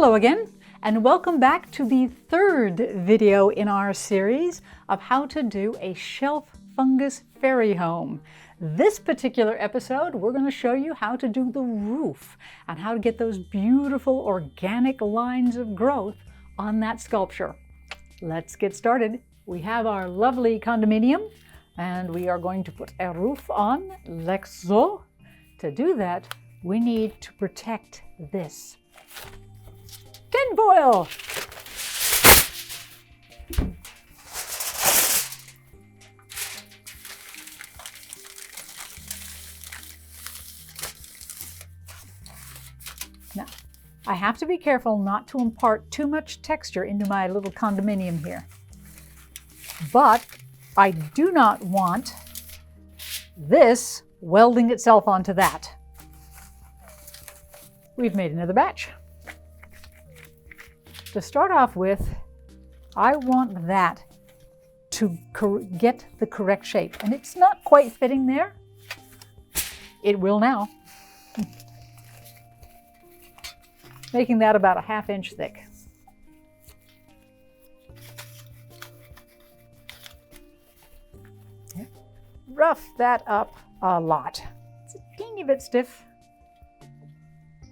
Hello again, and welcome back to the third video in our series of how to do a shelf fungus fairy home. This particular episode, we're going to show you how to do the roof and how to get those beautiful organic lines of growth on that sculpture. Let's get started. We have our lovely condominium and we are going to put a roof on like so. To do that, we need to protect this. Tin foil! Now, I have to be careful not to impart too much texture into my little condominium here. But I do not want this welding itself onto that. We've made another batch. To start off with, I want that to get the correct shape. And it's not quite fitting there. It will now. Making that about a ½ inch thick. Rough that up a lot. It's a teeny bit stiff.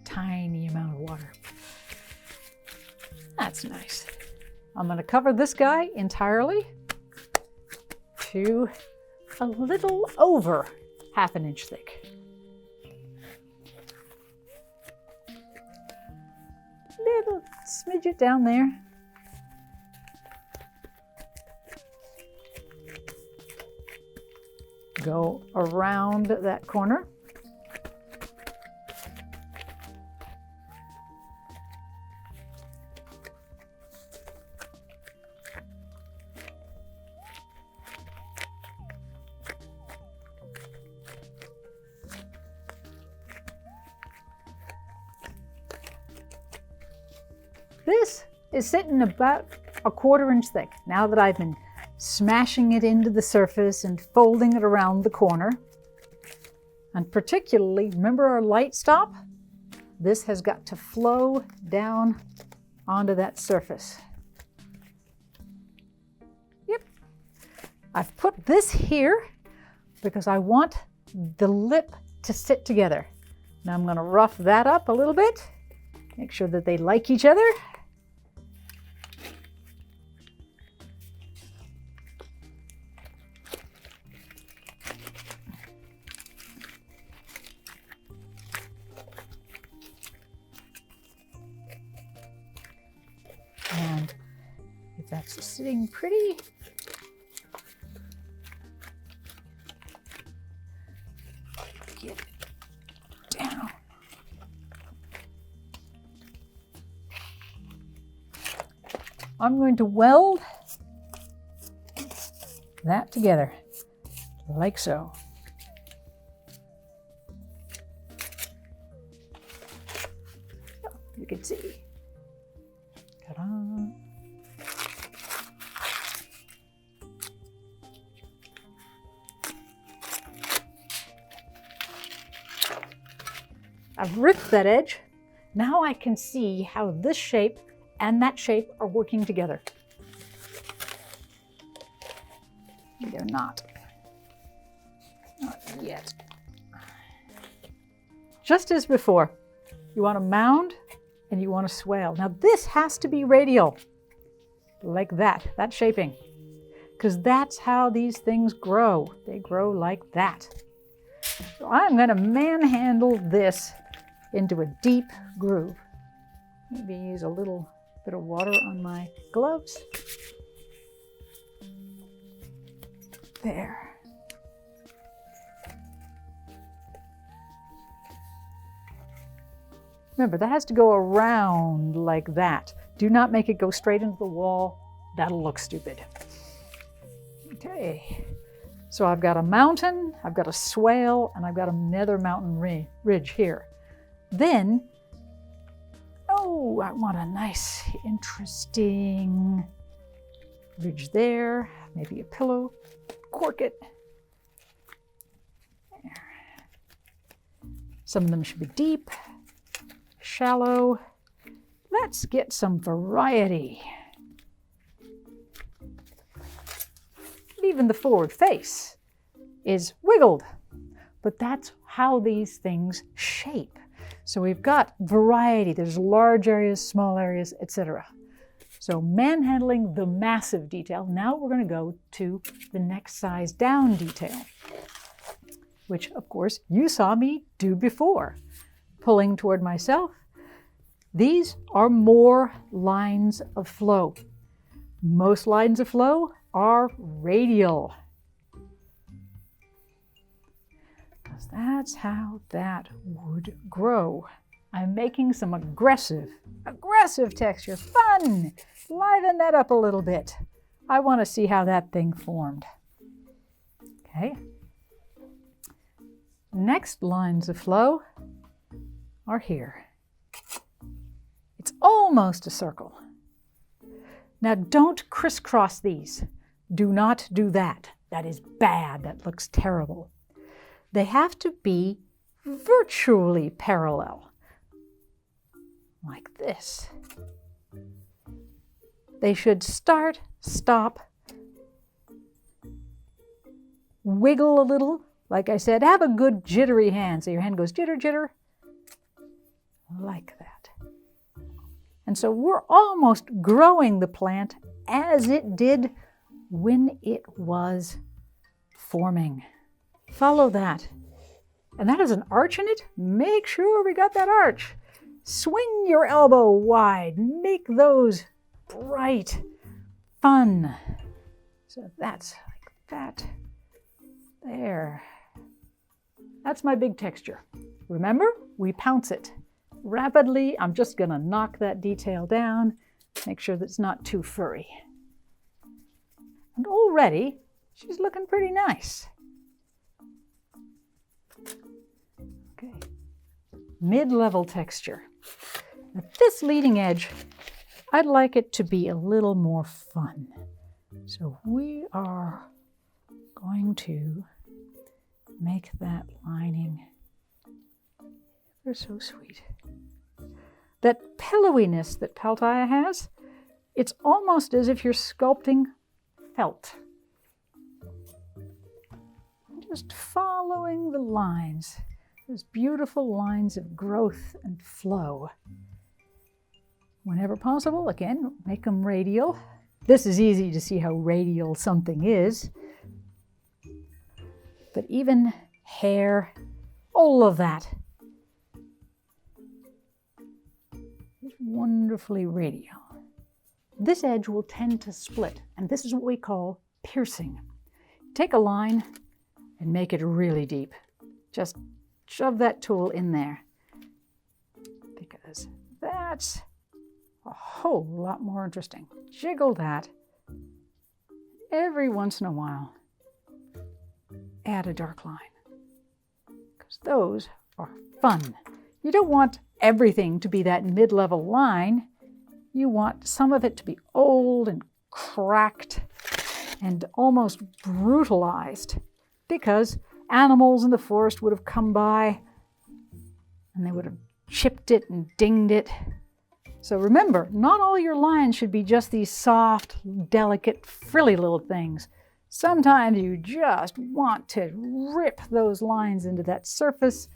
Tiny amount of water. That's nice. I'm going to cover this guy entirely to a little over ½ inch thick. Little smidget down there. Go around that corner. This is sitting about a ½ inch thick now that I've been smashing it into the surface and folding it around the corner. And particularly, remember our light stop? This has got to flow down onto that surface. Yep. I've put this here because I want the lip to sit together. Now I'm going to rough that up a little bit. Make sure that they like each other. And if that's sitting pretty, get it down. I'm going to weld that together, like so. You can see. Ta-da. I've ripped that edge. Now I can see how this shape and that shape are working together. They're not. Not yet. Just as before, you want a mound and you want a swale. Now this has to be radial, like that shaping, because that's how these things grow. They grow like that. So I'm going to manhandle this into a deep groove. Maybe use a little bit of water on my gloves. There. Remember, that has to go around like that. Do not make it go straight into the wall. That'll look stupid. Okay. So I've got a mountain, I've got a swale, and I've got another mountain ridge here. Then, oh, I want a nice, interesting ridge there. Maybe a pillow. Cork it. There. Some of them should be deep, shallow. let's get some variety. Even the forward face is wiggled, but that's how these things shape. So we've got variety. There's large areas, small areas, etc. So manhandling the massive detail. Now we're going to go to the next size down detail, which of course you saw me do before. Pulling toward myself. These are more lines of flow. Most lines of flow are radial. Because that's how that would grow. I'm making some aggressive texture. Fun! Liven that up a little bit. I want to see how that thing formed. Okay. Next lines of flow are here. It's almost a circle. Now don't crisscross these. Do not do that. That is bad. That looks terrible. They have to be virtually parallel, like this. They should start, stop, wiggle a little. Like I said, have a good jittery hand. So your hand goes jitter, jitter, like that. And so we're almost growing the plant as it did when it was forming. Follow that. And that has an arch in it. Make sure we got that arch. Swing your elbow wide. Make those bright, fun. So that's like that. There. That's my big texture. Remember, we pounce it. Rapidly, I'm just going to knock that detail down, make sure that it's not too furry. And already, she's looking pretty nice. Okay, mid-level texture. At this leading edge, I'd like it to be a little more fun. So we are going to make that lining ever so sweet. That pillowiness that Tiya has, it's almost as if you're sculpting felt. Just following the lines, those beautiful lines of growth and flow. Whenever possible, again, make them radial. This is easy to see how radial something is. But even hair, all of that is wonderfully radial. This edge will tend to split, and this is what we call piercing. Take a line and make it really deep. Just shove that tool in there, because that's a whole lot more interesting. Jiggle that. Every once in a while, add a dark line, because those are fun. You don't want everything to be that mid-level line. You want some of it to be old and cracked and almost brutalized, because animals in the forest would have come by and they would have chipped it and dinged it. So remember, not all your lines should be just these soft, delicate, frilly little things. Sometimes you just want to rip those lines into that surface,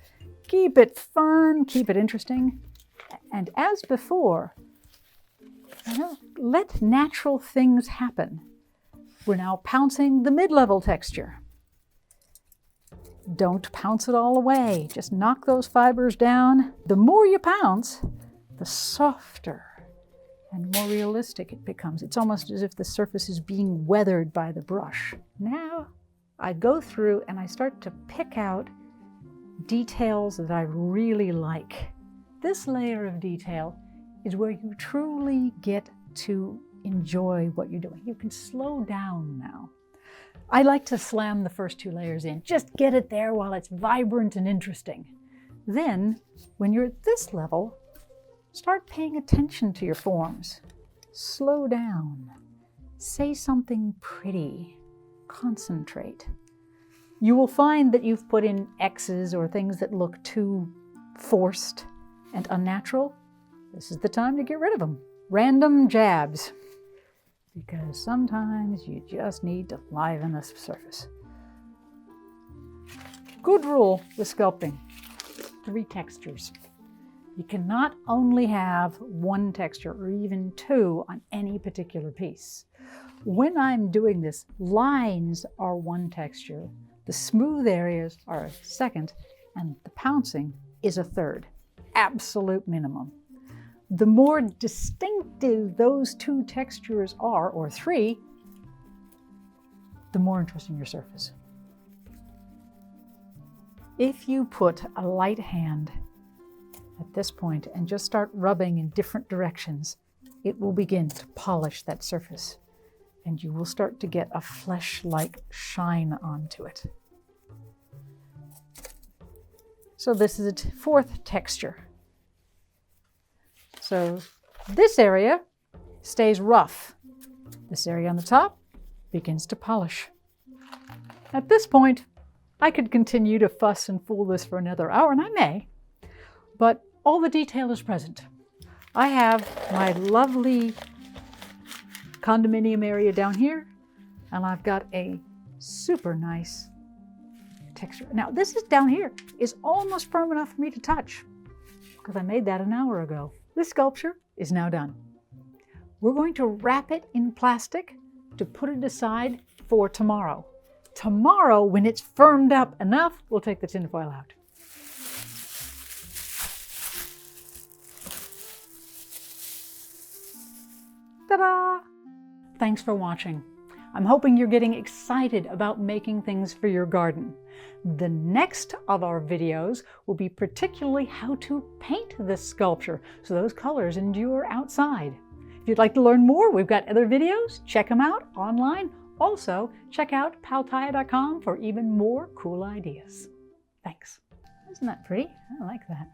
keep it fun, keep it interesting, and as before, let natural things happen. We're now pouncing the mid-level texture. Don't pounce it all away. Just knock those fibers down. The more you pounce, the softer and more realistic it becomes. It's almost as if the surface is being weathered by the brush. Now I go through and I start to pick out details that I really like. This layer of detail is where you truly get to enjoy what you're doing. You can slow down now. I like to slam the first two layers in. Just get it there while it's vibrant and interesting. Then, when you're at this level, start paying attention to your forms. Slow down. Say something pretty. Concentrate. You will find that you've put in X's or things that look too forced and unnatural. this is the time to get rid of them. Random jabs, because sometimes you just need to liven a surface. Good rule with sculpting, 3 textures. You cannot only have 1 texture or even 2 on any particular piece. When I'm doing this, lines are 1 texture, the smooth areas are a 2nd, and the pouncing is a 3rd. Absolute minimum. The more distinctive those 2 textures are, or 3, the more interesting your surface. If you put a light hand at this point and just start rubbing in different directions, it will begin to polish that surface, and you will start to get a flesh-like shine onto it. So this is a 4th texture. So this area stays rough. This area on the top begins to polish. At this point, I could continue to fuss and fool this for another hour, and I may, but all the detail is present. I have my lovely condominium area down here, and I've got a super nice texture. Now this is down here is almost firm enough for me to touch because I made that an hour ago. This sculpture is now done. We're going to wrap it in plastic to put it aside for tomorrow. Tomorrow, when it's firmed up enough, we'll take the tinfoil out. Ta-da! Thanks for watching. I'm hoping you're getting excited about making things for your garden. The next of our videos will be particularly how to paint this sculpture so those colors endure outside. If you'd like to learn more, we've got other videos. Check them out online. Also, check out paltiya.com for even more cool ideas. Thanks. Isn't that pretty? I like that.